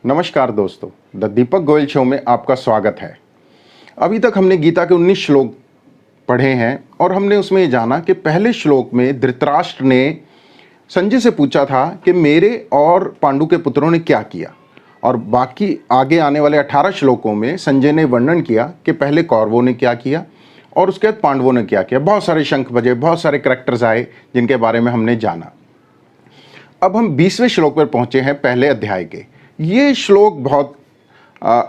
नमस्कार दोस्तों, the Deepak Goyal show में आपका स्वागत है। अभी तक हमने गीता के 19 श्लोक पढ़े हैं और हमने उसमें ये जाना कि पहले श्लोक में धृतराष्ट्र ने संजय से पूछा था कि मेरे और पांडु के पुत्रों ने क्या किया, और बाकी आगे आने वाले 18 श्लोकों में संजय ने वर्णन किया कि पहले कौरवों ने क्या किया और उसके बाद पांडवों ने क्या किया। बहुत सारे शंख बजे, बहुत सारे कैरेक्टर्स आए जिनके बारे में हमने जाना। अब हम 20वें श्लोक पर पहुंचे हैं पहले अध्याय के। ये श्लोक बहुत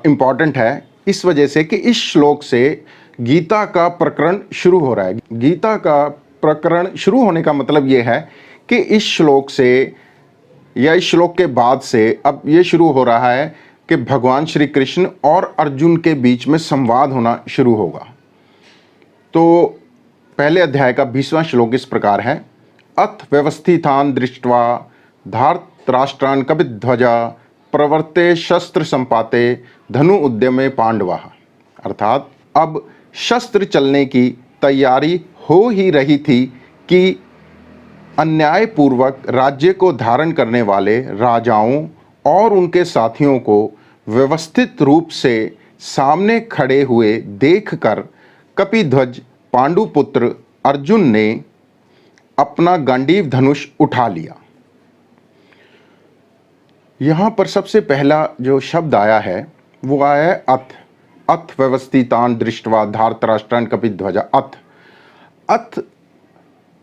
इम्पॉर्टेंट है इस वजह से कि इस श्लोक से गीता का प्रकरण शुरू हो रहा है। गीता का प्रकरण शुरू होने का मतलब ये है कि इस श्लोक से या इस श्लोक के बाद से अब ये शुरू हो रहा है कि भगवान श्री कृष्ण और अर्जुन के बीच में संवाद होना शुरू होगा। तो पहले अध्याय का 20वां श्लोक इस प्रकार है। अथ व्यवस्थितान दृष्ट्वा धार्तराष्ट्रान् कपिध्वजा प्रवर्ते शस्त्र संपाते धनु उद्यमे पांडवा। अर्थात अब शस्त्र चलने की तैयारी हो ही रही थी कि अन्यायपूर्वक राज्य को धारण करने वाले राजाओं और उनके साथियों को व्यवस्थित रूप से सामने खड़े हुए देखकर कपिध्वज पांडुपुत्र अर्जुन ने अपना गांडीव धनुष उठा लिया। यहाँ पर सबसे पहला जो शब्द आया है वो आया है अथ। अथ व्यवस्थितान दृष्ट्वा धार्तराष्ट्रान् कपिध्वजा। अथ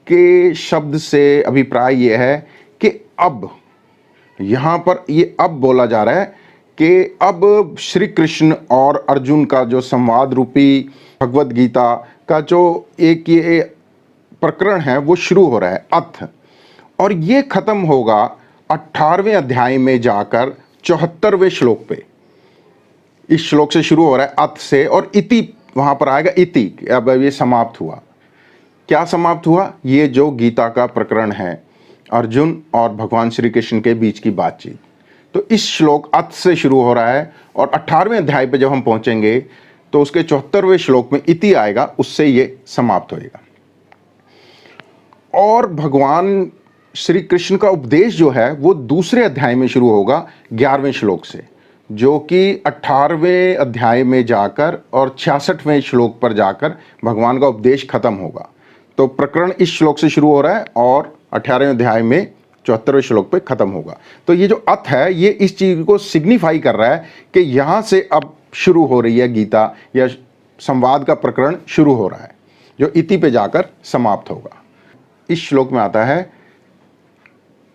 के शब्द से अभिप्राय ये है कि अब, यहाँ पर ये अब बोला जा रहा है कि अब श्री कृष्ण और अर्जुन का जो संवाद रूपी भगवद गीता का जो एक ये प्रकरण है वो शुरू हो रहा है अथ, और ये खत्म होगा 18वें अध्याय में जाकर 74वें श्लोक पे। इस श्लोक से शुरू हो रहा है अथ से और इति वहां पर आएगा इति। अब ये समाप्त हुआ। क्या समाप्त हुआ? ये जो गीता का प्रकरण है अर्जुन और भगवान श्री कृष्ण के बीच की बातचीत। तो इस श्लोक अथ से शुरू हो रहा है और 18वें अध्याय पे जब हम पहुंचेंगे तो उसके 74वें श्लोक में इति आएगा, उससे ये समाप्त होएगा। और भगवान श्री कृष्ण का उपदेश जो है वो दूसरे अध्याय में शुरू होगा 11वें श्लोक से, जो कि 18वें अध्याय में जाकर और 66वें श्लोक पर जाकर भगवान का उपदेश खत्म होगा। तो प्रकरण इस श्लोक से शुरू हो रहा है और 18वें अध्याय में 74वें श्लोक पे खत्म होगा। तो ये जो अथ है ये इस चीज को सिग्निफाई कर रहा है कि यहां से अब शुरू हो रही है गीता या संवाद का प्रकरण शुरू हो रहा है, जो इति पे जाकर समाप्त होगा। इस श्लोक में आता है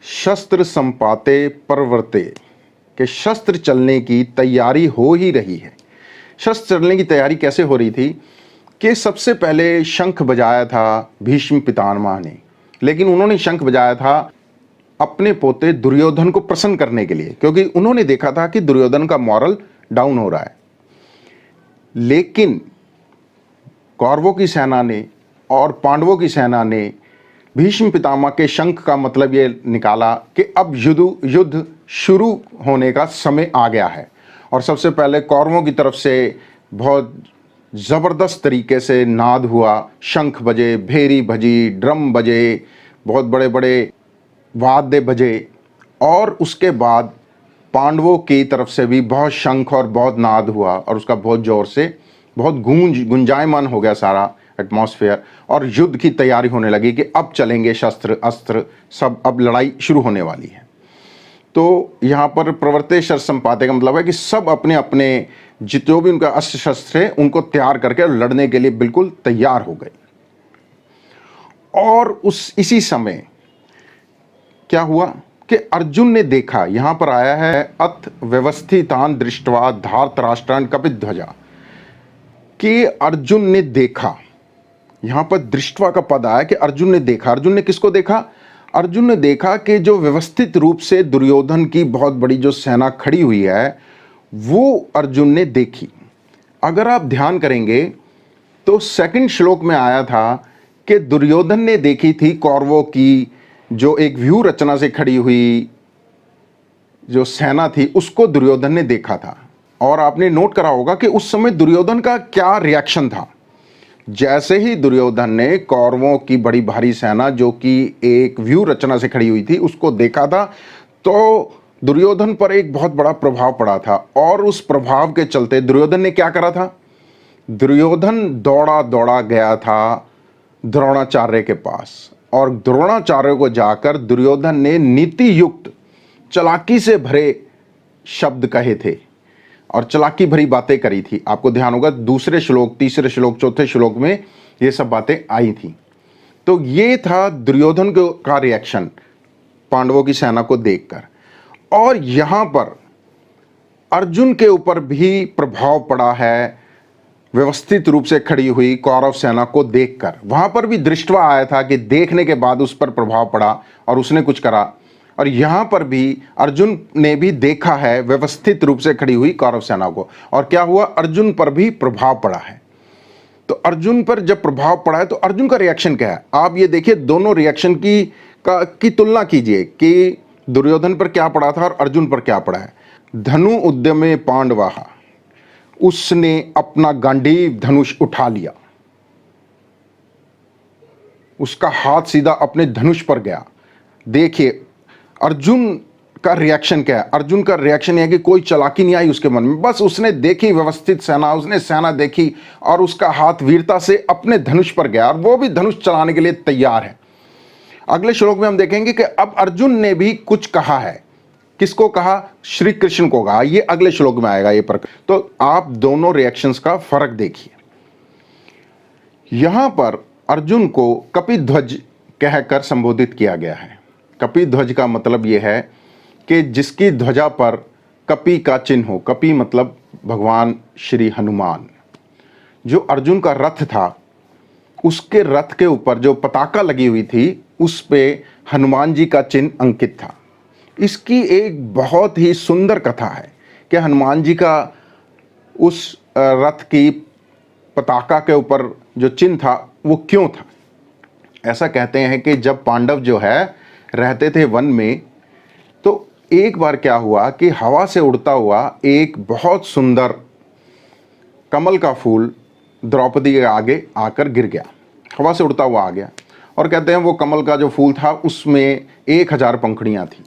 शस्त्र संपाते प्रवर्ते, कि शस्त्र चलने की तैयारी हो ही रही है। शस्त्र चलने की तैयारी कैसे हो रही थी कि सबसे पहले शंख बजाया था भीष्म पितामह ने, लेकिन उन्होंने शंख बजाया था अपने पोते दुर्योधन को प्रसन्न करने के लिए, क्योंकि उन्होंने देखा था कि दुर्योधन का मॉरल डाउन हो रहा है। लेकिन कौरवों की सेना ने और पांडवों की सेना ने भीष्म पितामह के शंख का मतलब ये निकाला कि अब युद्ध शुरू होने का समय आ गया है। और सबसे पहले कौरवों की तरफ से बहुत ज़बरदस्त तरीके से नाद हुआ, शंख बजे, भेरी बजी, ड्रम बजे, बहुत बड़े बड़े वाद्य बजे, और उसके बाद पांडवों की तरफ से भी बहुत शंख और बहुत नाद हुआ और उसका बहुत ज़ोर से बहुत गुंजायमान हो गया सारा एटमॉस्फेयर, और युद्ध की तैयारी होने लगी कि अब चलेंगे शस्त्र अस्त्र सब, अब लड़ाई शुरू होने वाली है। तो यहाँ पर प्रवर्ते शस्त्र संपाते का मतलब है कि सब अपने अपने जो भी उनका अस्त्र शस्त्र है उनको तैयार करके लड़ने के लिए बिल्कुल तैयार हो गए। और इसी समय क्या हुआ कि अर्जुन ने देखा, यहाँ पर आया है अथ व्यवस्थितान दृष्ट्वा धार्तराष्ट्रान् कपिध्वजा, कि अर्जुन ने देखा। यहाँ पर दृष्टवा का पद आया कि अर्जुन ने देखा। अर्जुन ने किसको देखा? अर्जुन ने देखा कि जो व्यवस्थित रूप से दुर्योधन की बहुत बड़ी जो सेना खड़ी हुई है वो अर्जुन ने देखी। अगर आप ध्यान करेंगे तो सेकंड श्लोक में आया था कि दुर्योधन ने देखी थी कौरवों की जो एक व्यूह रचना से खड़ी हुई जो सेना थी उसको दुर्योधन ने देखा था। और आपने नोट करा होगा कि उस समय दुर्योधन का क्या रिएक्शन था। जैसे ही दुर्योधन ने कौरवों की बड़ी भारी सेना जो कि एक व्यूह रचना से खड़ी हुई थी उसको देखा था, तो दुर्योधन पर एक बहुत बड़ा प्रभाव पड़ा था और उस प्रभाव के चलते दुर्योधन ने क्या करा था, दुर्योधन दौड़ा दौड़ा गया था द्रोणाचार्य के पास और द्रोणाचार्य को जाकर दुर्योधन ने नीति युक्त चालाकी से भरे शब्द कहे थे और चालाकी भरी बातें करी थी। आपको ध्यान होगा दूसरे श्लोक, तीसरे श्लोक, चौथे श्लोक में ये सब बातें आई थी। तो ये था दुर्योधन का रिएक्शन पांडवों की सेना को देखकर। और यहां पर अर्जुन के ऊपर भी प्रभाव पड़ा है व्यवस्थित रूप से खड़ी हुई कौरव सेना को देखकर। वहां पर भी दृष्टवा आया था कि देखने के बाद उस पर प्रभाव पड़ा और उसने कुछ करा, और यहां पर भी अर्जुन ने भी देखा है व्यवस्थित रूप से खड़ी हुई कौरव सेना को, और क्या हुआ, अर्जुन पर भी प्रभाव पड़ा है। तो अर्जुन पर जब प्रभाव पड़ा है तो अर्जुन का रिएक्शन क्या है, आप ये देखिए दोनों रिएक्शन की तुलना कीजिए कि दुर्योधन पर क्या पड़ा था और अर्जुन पर क्या पड़ा है। धनु उद्यमे पांडवाः, उसने अपना गांडीव धनुष उठा लिया, उसका हाथ सीधा अपने धनुष पर गया। देखिए अर्जुन का रिएक्शन क्या है, अर्जुन का रिएक्शन यह है कि कोई चालाकी नहीं आई उसके मन में, बस उसने देखी व्यवस्थित सेना, उसने सेना देखी और उसका हाथ वीरता से अपने धनुष पर गया और वो भी धनुष चलाने के लिए तैयार है। अगले श्लोक में हम देखेंगे कि अब अर्जुन ने भी कुछ कहा है। किसको कहा, श्री कृष्ण को कहा। ये अगले श्लोक में आएगा ये पर। तो आप दोनों रिएक्शंस का फर्क देखिए। यहां पर अर्जुन को कपिध्वज कहकर संबोधित किया गया है। कपिध्वज का मतलब यह है कि जिसकी ध्वजा पर कपि का चिन्ह हो। कपि मतलब भगवान श्री हनुमान। जो अर्जुन का रथ था उसके रथ के ऊपर जो पताका लगी हुई थी उस पे हनुमान जी का चिन्ह अंकित था। इसकी एक बहुत ही सुंदर कथा है कि हनुमान जी का उस रथ की पताका के ऊपर जो चिन्ह था वो क्यों था। ऐसा कहते हैं कि जब पांडव जो है रहते थे वन में, तो एक बार क्या हुआ कि हवा से उड़ता हुआ एक बहुत सुंदर कमल का फूल द्रौपदी के आगे आकर गिर गया। हवा से उड़ता हुआ आ गया और कहते हैं वो कमल का जो फूल था उसमें 1000 पंखुड़ियाँ थी।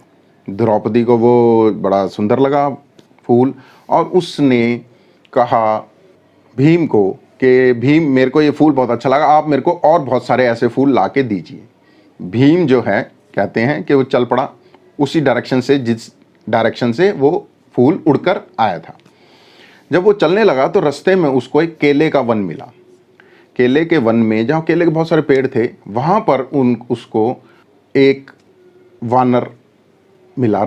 द्रौपदी को वो बड़ा सुंदर लगा फूल और उसने कहा भीम को कि भीम मेरे को ये फूल बहुत अच्छा लगा, आप मेरे को और बहुत सारे ऐसे फूल ला के दीजिए। भीम जो है कहते हैं कि वो चल पड़ा उसी डायरेक्शन से जिस डायरेक्शन से वो फूल उड़कर आया था। जब वो चलने लगा तो रास्ते में उसको एक केले का वन मिला। केले के वन में जहाँ केले के बहुत सारे पेड़ थे वहाँ पर उसको एक वानर मिला।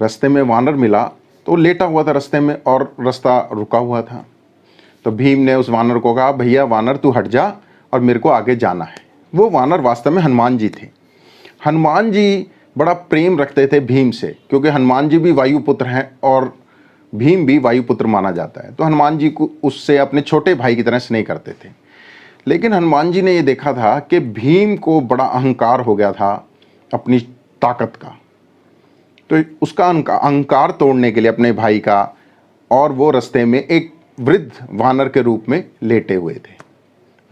रास्ते में वानर मिला तो लेटा हुआ था रास्ते में और रास्ता रुका हुआ था। तो भीम ने उस वानर को कहा भैया वानर तू हट जा और मेरे को आगे जाना है। वो वानर वास्तव में हनुमान जी थे। हनुमान जी बड़ा प्रेम रखते थे भीम से, क्योंकि हनुमान जी भी वायुपुत्र हैं और भीम भी वायुपुत्र माना जाता है। तो हनुमान जी को उससे अपने छोटे भाई की तरह स्नेह करते थे। लेकिन हनुमान जी ने ये देखा था कि भीम को बड़ा अहंकार हो गया था अपनी ताकत का, तो उसका अहंकार तोड़ने के लिए अपने भाई का, और वो रास्ते में एक वृद्ध वानर के रूप में लेटे हुए थे।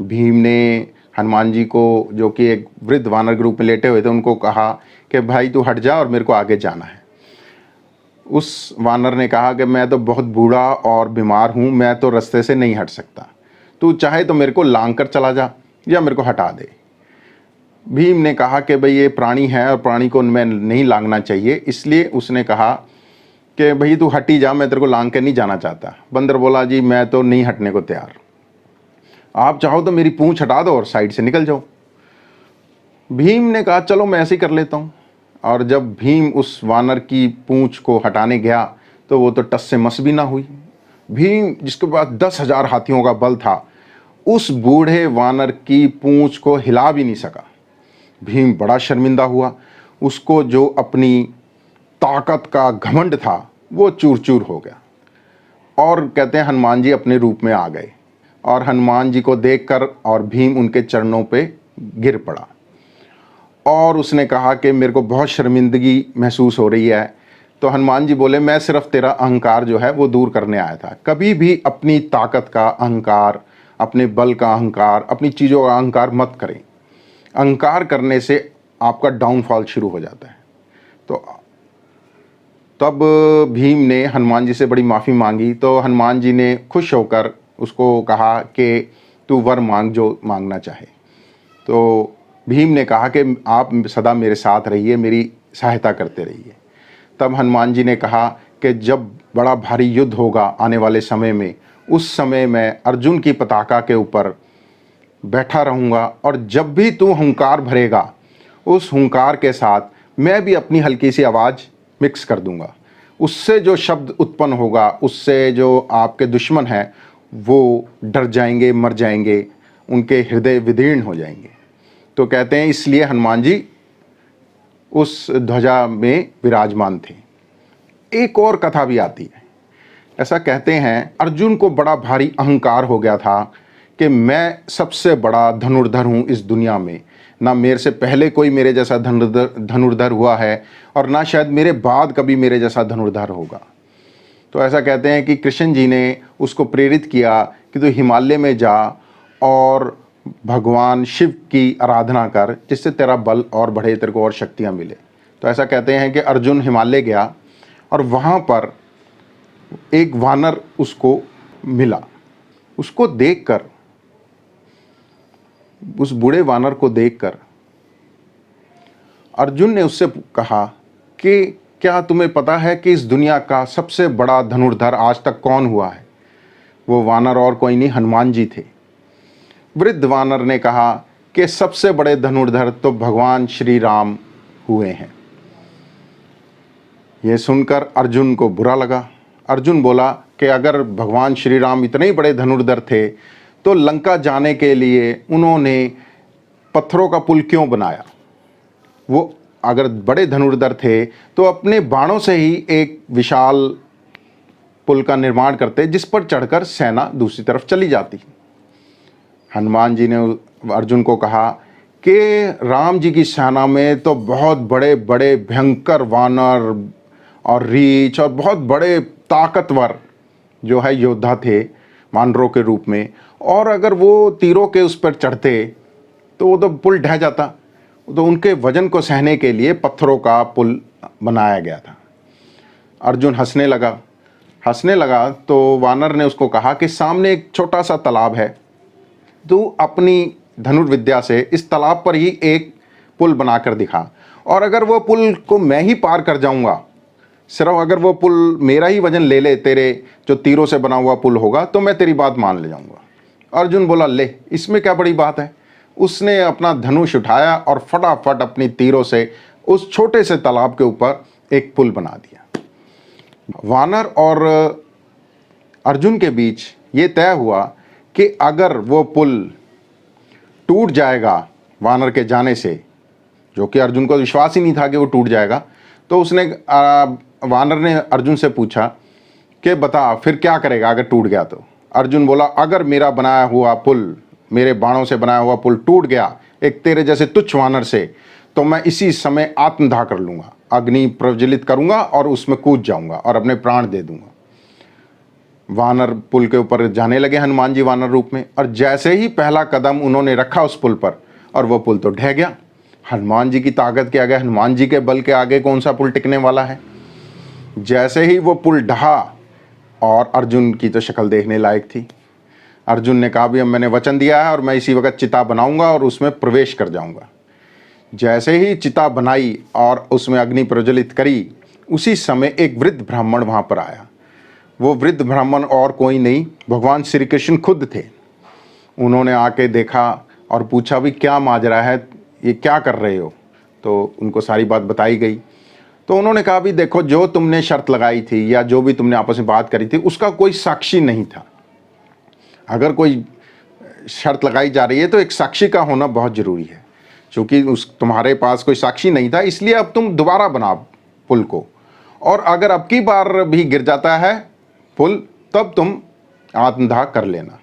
भीम ने हनुमान जी को, जो कि एक वृद्ध वानर के रूप में लेटे हुए थे, उनको कहा कि भाई तू हट जा और मेरे को आगे जाना है। उस वानर ने कहा कि मैं तो बहुत बूढ़ा और बीमार हूँ, मैं तो रास्ते से नहीं हट सकता, तू चाहे तो मेरे को लांग कर चला जा या मेरे को हटा दे। भीम ने कहा कि भाई ये प्राणी है और प्राणी को मैं नहीं लांगना चाहिए, इसलिए उसने कहा कि भाई तू हटी जा, मैं तेरे को लांग के नहीं जाना चाहता। बंदर बोला जी मैं तो नहीं हटने को तैयार, आप चाहो तो मेरी पूंछ हटा दो और साइड से निकल जाओ। भीम ने कहा चलो मैं ऐसे ही कर लेता हूँ। और जब भीम उस वानर की पूंछ को हटाने गया तो वो तो टस से मस भी ना हुई। भीम जिसके पास 10,000 हाथियों का बल था उस बूढ़े वानर की पूंछ को हिला भी नहीं सका। भीम बड़ा शर्मिंदा हुआ, उसको जो अपनी ताकत का घमंड था वो चूर चूर हो गया। और कहते हैं हनुमान जी अपने रूप में आ गए और हनुमान जी को देखकर और भीम उनके चरणों पे गिर पड़ा और उसने कहा कि मेरे को बहुत शर्मिंदगी महसूस हो रही है। तो हनुमान जी बोले मैं सिर्फ तेरा अहंकार जो है वो दूर करने आया था। कभी भी अपनी ताकत का अहंकार, अपने बल का अहंकार, अपनी चीज़ों का अहंकार मत करें। अहंकार करने से आपका डाउनफॉल शुरू हो जाता है। तो तब भीम ने हनुमान जी से बड़ी माफ़ी मांगी। तो हनुमान जी ने खुश होकर उसको कहा कि तू वर मांग जो मांगना चाहे। तो भीम ने कहा कि आप सदा मेरे साथ रहिए, मेरी सहायता करते रहिए। तब हनुमान जी ने कहा कि जब बड़ा भारी युद्ध होगा आने वाले समय में, उस समय मैं अर्जुन की पताका के ऊपर बैठा रहूँगा, और जब भी तू हुंकार भरेगा उस हुंकार के साथ मैं भी अपनी हल्की सी आवाज़ मिक्स कर दूंगा। उससे जो शब्द उत्पन्न होगा, उससे जो आपके दुश्मन हैं वो डर जाएंगे, मर जाएंगे, उनके हृदय विदीर्ण हो जाएंगे। तो कहते हैं इसलिए हनुमान जी उस ध्वजा में विराजमान थे। एक और कथा भी आती है। ऐसा कहते हैं अर्जुन को बड़ा भारी अहंकार हो गया था कि मैं सबसे बड़ा धनुर्धर हूँ इस दुनिया में, ना मेरे से पहले कोई मेरे जैसा धनुर्धर हुआ है, और ना शायद मेरे बाद कभी मेरे जैसा धनुर्धर होगा। तो ऐसा कहते हैं कि कृष्ण जी ने उसको प्रेरित किया कि तू हिमालय में जा और भगवान शिव की आराधना कर, जिससे तेरा बल और बढ़े, तेरे को और शक्तियाँ मिले। तो ऐसा कहते हैं कि अर्जुन हिमालय गया और वहाँ पर एक वानर उसको मिला। उसको देखकर, उस बूढ़े वानर को देखकर अर्जुन ने उससे कहा कि क्या तुम्हें पता है कि इस दुनिया का सबसे बड़ा धनुर्धर आज तक कौन हुआ है? वो वानर और कोई नहीं, हनुमान जी थे। वृद्ध वानर ने कहा कि सबसे बड़े धनुर्धर तो भगवान श्री राम हुए हैं। यह सुनकर अर्जुन को बुरा लगा। अर्जुन बोला कि अगर भगवान श्री राम इतने ही बड़े धनुर्धर थे तो लंका जाने के लिए उन्होंने पत्थरों का पुल क्यों बनाया? वो अगर बड़े धनुर्धर थे तो अपने बाणों से ही एक विशाल पुल का निर्माण करते, जिस पर चढ़कर सेना दूसरी तरफ चली जाती। हनुमान जी ने अर्जुन को कहा कि राम जी की सेना में तो बहुत बड़े बड़े भयंकर वानर और रीछ और बहुत बड़े ताकतवर जो है योद्धा थे वानरों के रूप में, और अगर वो तीरों के उस पर चढ़ते तो वो तो पुल ढह जाता। तो उनके वजन को सहने के लिए पत्थरों का पुल बनाया गया था। अर्जुन हंसने लगा तो वानर ने उसको कहा कि सामने एक छोटा सा तालाब है, तू अपनी धनुर्विद्या से इस तालाब पर ही एक पुल बनाकर दिखा, और अगर वो पुल को मैं ही पार कर जाऊंगा, सिर्फ अगर वो पुल मेरा ही वजन ले ले, तेरे जो तीरों से बना हुआ पुल होगा, तो मैं तेरी बात मान ले जाऊंगा। अर्जुन बोला, ले, इसमें क्या बड़ी बात है। उसने अपना धनुष उठाया और फटाफट अपनी तीरों से उस छोटे से तालाब के ऊपर एक पुल बना दिया। वानर और अर्जुन के बीच ये तय हुआ कि अगर वो पुल टूट जाएगा वानर के जाने से, जो कि अर्जुन को विश्वास ही नहीं था कि वो टूट जाएगा, तो उसने वानर ने अर्जुन से पूछा कि बता फिर क्या करेगा अगर टूट गया तो। अर्जुन बोला, अगर मेरा बनाया हुआ पुल, मेरे बाणों से बनाया हुआ पुल टूट गया एक तेरे जैसे तुच्छ वानर से, तो मैं इसी समय आत्मदाह कर लूँगा, अग्नि प्रज्वलित करूँगा और उसमें कूद जाऊँगा और अपने प्राण दे दूँगा। वानर पुल के ऊपर जाने लगे, हनुमान जी वानर रूप में, और जैसे ही पहला कदम उन्होंने रखा उस पुल पर, और वो पुल तो ढह गया। हनुमान जी की ताकत के आगे, हनुमान जी के बल के आगे कौन सा पुल टिकने वाला है। जैसे ही वो पुल ढहा, और अर्जुन की तो शक्ल देखने लायक थी। अर्जुन ने कहा, भी अब मैंने वचन दिया है और मैं इसी वक्त चिता बनाऊंगा और उसमें प्रवेश कर जाऊंगा। जैसे ही चिता बनाई और उसमें अग्नि प्रज्वलित करी, उसी समय एक वृद्ध ब्राह्मण वहाँ पर आया। वो वृद्ध ब्राह्मण और कोई नहीं, भगवान श्री कृष्ण खुद थे। उन्होंने आके देखा और पूछा, भी क्या माजरा है, ये क्या कर रहे हो। तो उनको सारी बात बताई गई। तो उन्होंने कहा, भी देखो, जो तुमने शर्त लगाई थी या जो भी तुमने आपस में बात करी थी, उसका कोई साक्षी नहीं था। अगर कोई शर्त लगाई जा रही है तो एक साक्षी का होना बहुत ज़रूरी है। चूँकि तुम्हारे पास कोई साक्षी नहीं था, इसलिए अब तुम दोबारा बना पुल को, और अगर अब की बार भी गिर जाता है पुल, तब तुम आत्मदाह कर लेना।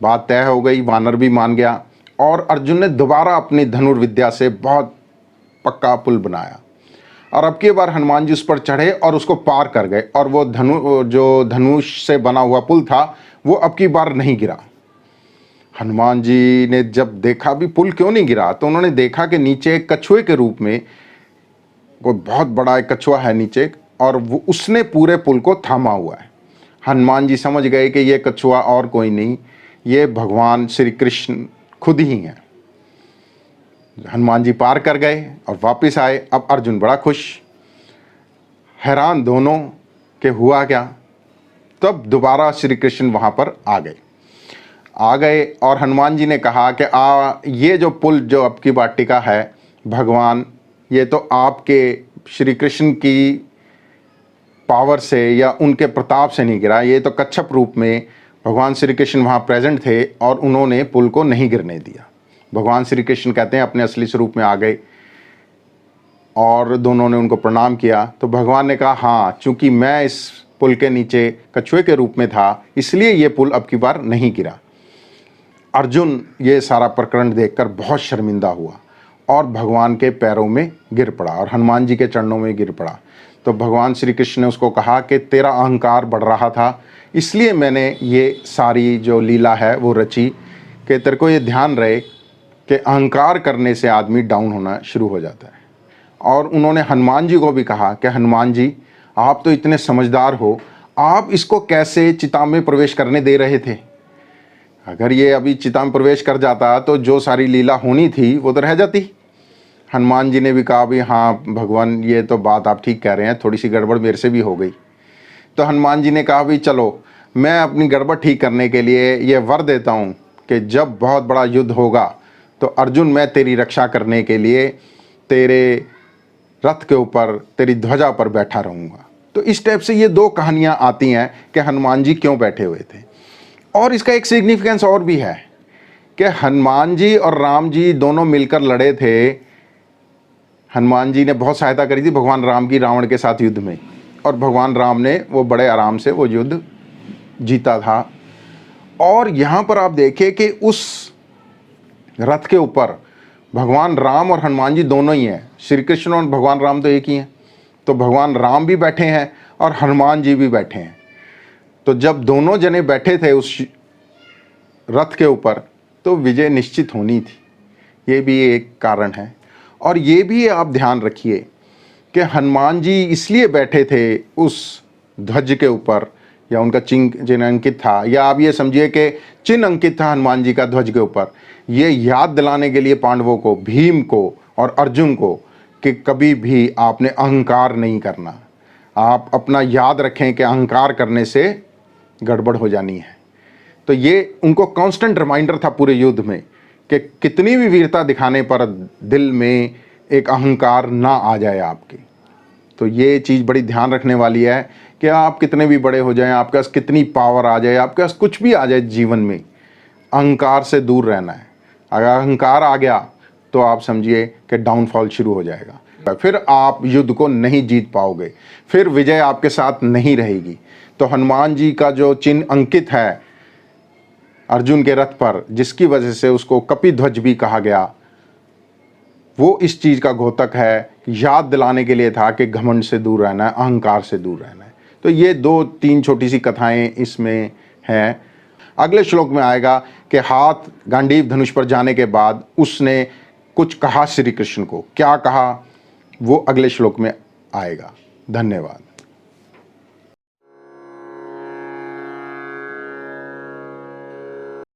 बात तय हो गई, वानर भी मान गया, और अर्जुन ने दोबारा अपनी धनुर्विद्या से बहुत पक्का पुल बनाया, और अब की बार हनुमान जी उस पर चढ़े और उसको पार कर गए, और वो जो धनुष से बना हुआ पुल था वो अब की बार नहीं गिरा। हनुमान जी ने जब देखा भी पुल क्यों नहीं गिरा, तो उन्होंने देखा कि नीचे एक कछुए के रूप में कोई बहुत बड़ा एक कछुआ है नीचे और वो उसने पूरे पुल को थामा हुआ है। हनुमान जी समझ गए कि ये कछुआ और कोई नहीं, ये भगवान श्री कृष्ण खुद ही हैं। हनुमान जी पार कर गए और वापस आए। अब अर्जुन बड़ा खुश, हैरान दोनों कि हुआ क्या। तब दोबारा श्री कृष्ण वहाँ पर आ गए और हनुमान जी ने कहा कि ये जो पुल जो अब की वाटिका है भगवान, ये तो आपके श्री कृष्ण की पावर से या उनके प्रताप से नहीं गिरा, ये तो कच्छप रूप में भगवान श्री कृष्ण वहाँ प्रेजेंट थे और उन्होंने पुल को नहीं गिरने दिया। भगवान श्री कृष्ण कहते हैं अपने असली स्वरूप में आ गए और दोनों ने उनको प्रणाम किया। तो भगवान ने कहा हाँ, चूंकि मैं इस पुल के नीचे कछुए के रूप में था इसलिए ये पुल अब की बार नहीं गिरा। अर्जुन ये सारा प्रकरण देखकर बहुत शर्मिंदा हुआ और भगवान के पैरों में गिर पड़ा और हनुमान जी के चरणों में गिर पड़ा। तो भगवान श्री कृष्ण ने उसको कहा कि तेरा अहंकार बढ़ रहा था, इसलिए मैंने ये सारी जो लीला है वो रची कि तेरे को ये ध्यान रहे कि अहंकार करने से आदमी डाउन होना शुरू हो जाता है। और उन्होंने हनुमान जी को भी कहा कि हनुमान जी आप तो इतने समझदार हो, आप इसको कैसे चिता में प्रवेश करने दे रहे थे? अगर ये अभी चिता में प्रवेश कर जाता तो जो सारी लीला होनी थी वो तो रह जाती। हनुमान जी ने भी कहा भी हाँ भगवान, ये तो बात आप ठीक कह रहे हैं, थोड़ी सी गड़बड़ मेरे से भी हो गई। तो हनुमान जी ने कहा भी चलो मैं अपनी गड़बड़ ठीक करने के लिए ये वर देता हूँ कि जब बहुत बड़ा युद्ध होगा तो अर्जुन मैं तेरी रक्षा करने के लिए तेरे रथ के ऊपर तेरी ध्वजा पर बैठा रहूँगा। तो इस टाइप से ये दो कहानियाँ आती हैं कि हनुमान जी क्यों बैठे हुए थे। और इसका एक सिग्निफिकेंस और भी है कि हनुमान जी और राम जी दोनों मिलकर लड़े थे। हनुमान जी ने बहुत सहायता करी थी भगवान राम की रावण के साथ युद्ध में और भगवान राम ने वो बड़े आराम से वो युद्ध जीता था। और यहाँ पर आप देखें कि उस रथ के ऊपर भगवान राम और हनुमान जी दोनों ही हैं। श्री कृष्ण और भगवान राम तो एक ही हैं। तो भगवान राम भी बैठे हैं और हनुमान जी भी बैठे हैं। तो जब दोनों जने बैठे थे उस रथ के ऊपर तो विजय निश्चित होनी थी। ये भी एक कारण है। और ये भी आप ध्यान रखिए कि हनुमान जी इसलिए बैठे थे उस ध्वज के ऊपर या उनका चिन्ह अंकित था, या आप ये समझिए कि चिन्ह अंकित था हनुमान जी का ध्वज के ऊपर, ये याद दिलाने के लिए पांडवों को, भीम को और अर्जुन को कि कभी भी आपने अहंकार नहीं करना। आप अपना याद रखें कि अहंकार करने से गड़बड़ हो जानी है। तो ये उनको कांस्टेंट रिमाइंडर था पूरे युद्ध में कि कितनी भी वीरता दिखाने पर दिल में एक अहंकार ना आ जाए आपके। तो ये चीज़ बड़ी ध्यान रखने वाली है कि आप कितने भी बड़े हो जाएं, आपके पास कितनी पावर आ जाए, आपके पास कुछ भी आ जाए जीवन में, अहंकार से दूर रहना है। अगर अहंकार आ गया तो आप समझिए कि डाउनफॉल शुरू हो जाएगा, फिर आप युद्ध को नहीं जीत पाओगे, फिर विजय आपके साथ नहीं रहेगी। तो हनुमान जी का जो चिन्ह अंकित है अर्जुन के रथ पर, जिसकी वजह से उसको कपिध्वज भी कहा गया, वो इस चीज़ का घोतक है, याद दिलाने के लिए था कि घमंड से दूर रहना है, अहंकार से दूर रहना है। तो ये 2-3 छोटी सी कथाएं इसमें हैं। अगले श्लोक में आएगा कि हाथ गांडीव धनुष पर जाने के बाद उसने कुछ कहा श्री कृष्ण को, क्या कहा वो अगले श्लोक में आएगा। धन्यवाद।